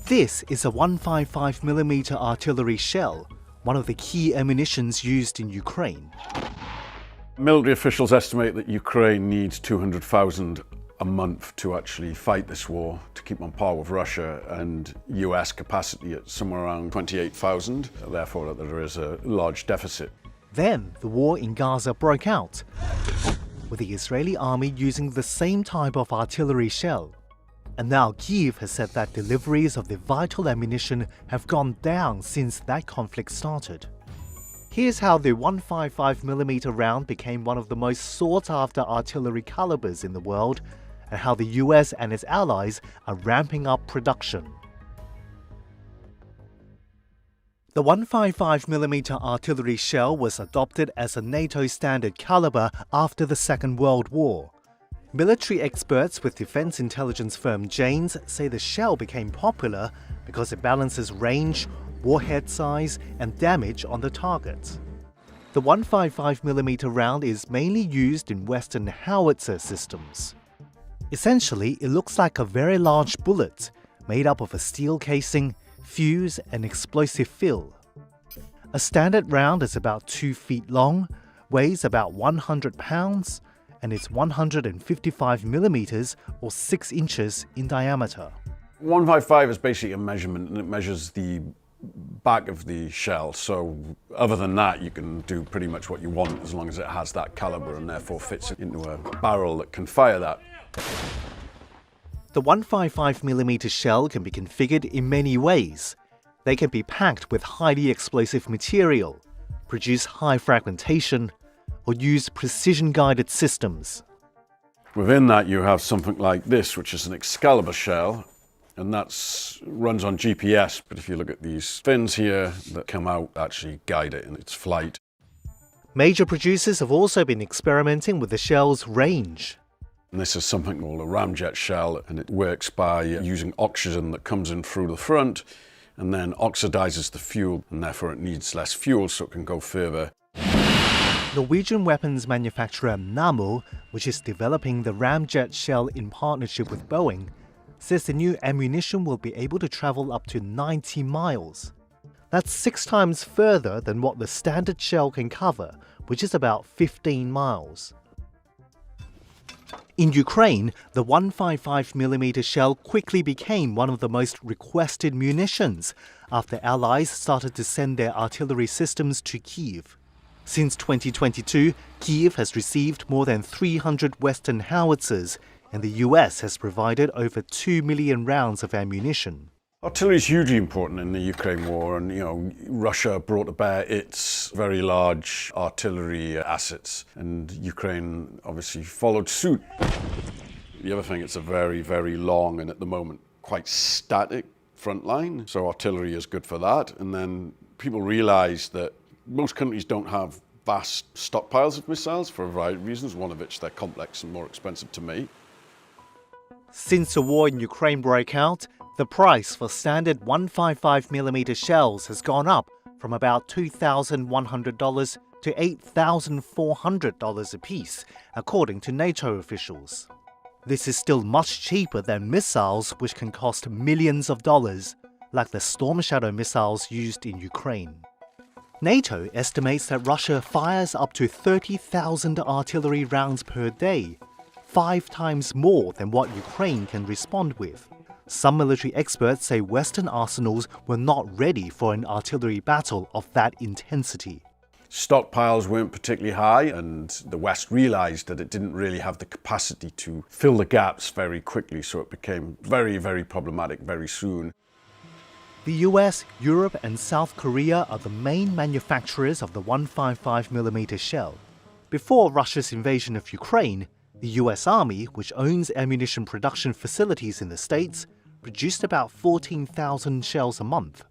This is a 155mm artillery shell, one of the key ammunitions used in Ukraine. Military officials estimate that Ukraine needs 200,000 a month to actually fight this war, to keep on par with Russia, and US capacity at somewhere around 28,000, therefore there is a large deficit. Then the war in Gaza broke out, with the Israeli army using the same type of artillery shell. And now Kyiv has said that deliveries of the vital ammunition have gone down since that conflict started. Here's how the 155mm round became one of the most sought-after artillery calibers in the world, and how the US and its allies are ramping up production. The 155mm artillery shell was adopted as a NATO standard caliber after the Second World War. Military experts with defense intelligence firm Janes say the shell became popular because it balances range, warhead size, and damage on the target. The 155mm round is mainly used in Western howitzer systems. Essentially, it looks like a very large bullet, made up of a steel casing, fuse, and explosive fill. A standard round is about 2 feet long, weighs about 100 pounds, and it's 155mm or 6 inches in diameter. 155 is basically a measurement, and it measures the back of the shell, so other than that you can do pretty much what you want as long as it has that caliber and therefore fits into a barrel that can fire that. The 155mm shell can be configured in many ways. They can be packed with highly explosive material, produce high fragmentation, or use precision-guided systems. Within that you have something like this, which is an Excalibur shell, and that runs on GPS, but if you look at these fins here that come out, actually guide it in its flight. Major producers have also been experimenting with the shell's range. And this is something called a ramjet shell, and it works by using oxygen that comes in through the front and then oxidizes the fuel, and therefore it needs less fuel so it can go further. Norwegian weapons manufacturer Nammo, which is developing the ramjet shell in partnership with Boeing, says the new ammunition will be able to travel up to 90 miles. That's 6 times further than what the standard shell can cover, which is about 15 miles. In Ukraine, the 155mm shell quickly became one of the most requested munitions after allies started to send their artillery systems to Kyiv. Since 2022, Kyiv has received more than 300 Western howitzers, and the US has provided over 2 million rounds of ammunition. Artillery is hugely important in the Ukraine war, and Russia brought to bear its very large artillery assets, and Ukraine obviously followed suit. The other thing, it's a very, very long and at the moment quite static front line, so artillery is good for that. And then people realize that most countries don't have vast stockpiles of missiles for a variety of reasons, one of which they're complex and more expensive to make. Since the war in Ukraine broke out, the price for standard 155mm shells has gone up from about $2,100 to $8,400 apiece, according to NATO officials. This is still much cheaper than missiles which can cost millions of dollars, like the Storm Shadow missiles used in Ukraine. NATO estimates that Russia fires up to 30,000 artillery rounds per day, 5 times more than what Ukraine can respond with. Some military experts say Western arsenals were not ready for an artillery battle of that intensity. Stockpiles weren't particularly high, and the West realized that it didn't really have the capacity to fill the gaps very quickly, so it became very, very problematic very soon. The US, Europe, and South Korea are the main manufacturers of the 155mm shell. Before Russia's invasion of Ukraine, the US Army, which owns ammunition production facilities in the States, produced about 14,000 shells a month.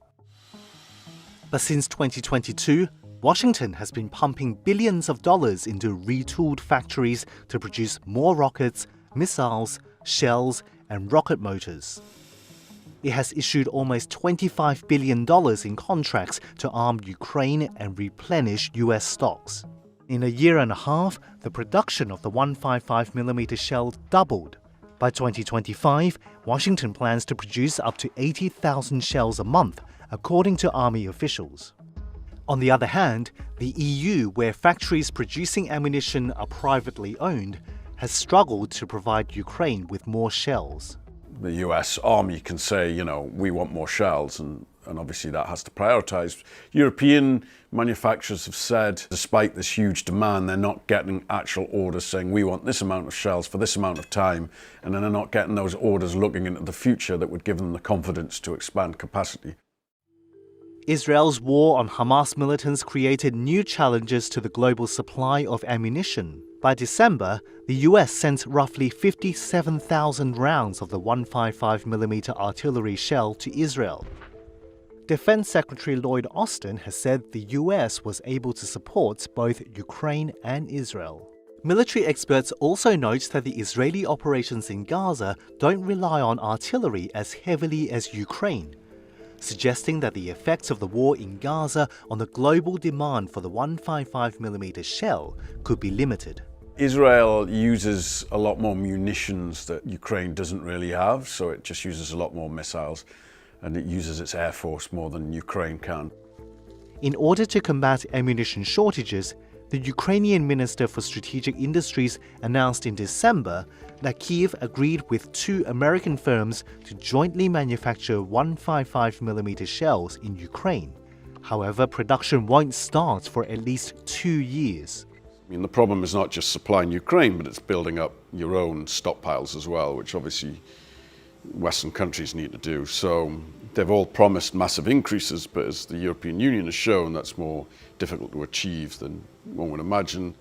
But since 2022, Washington has been pumping billions of dollars into retooled factories to produce more rockets, missiles, shells, and rocket motors. It has issued almost $25 billion in contracts to arm Ukraine and replenish US stocks. In a year and a half, the production of the 155mm shell doubled. By 2025, Washington plans to produce up to 80,000 shells a month, according to Army officials. On the other hand, the EU, where factories producing ammunition are privately owned, has struggled to provide Ukraine with more shells. The US Army can say, we want more shells, and obviously that has to prioritise. European manufacturers have said, despite this huge demand, they're not getting actual orders saying we want this amount of shells for this amount of time, and then they're not getting those orders looking into the future that would give them the confidence to expand capacity. Israel's war on Hamas militants created new challenges to the global supply of ammunition. By December, the US sent roughly 57,000 rounds of the 155mm artillery shell to Israel. Defense Secretary Lloyd Austin has said the US was able to support both Ukraine and Israel. Military experts also note that the Israeli operations in Gaza don't rely on artillery as heavily as Ukraine, suggesting that the effects of the war in Gaza on the global demand for the 155mm shell could be limited. Israel uses a lot more munitions that Ukraine doesn't really have, so it just uses a lot more missiles, and it uses its air force more than Ukraine can. In order to combat ammunition shortages, the Ukrainian Minister for Strategic Industries announced in December that Kyiv agreed with two American firms to jointly manufacture 155mm shells in Ukraine. However, production won't start for at least 2 years. The problem is not just supplying Ukraine, but it's building up your own stockpiles as well, which obviously Western countries need to do. So they've all promised massive increases, but as the European Union has shown, that's more difficult to achieve than one would imagine.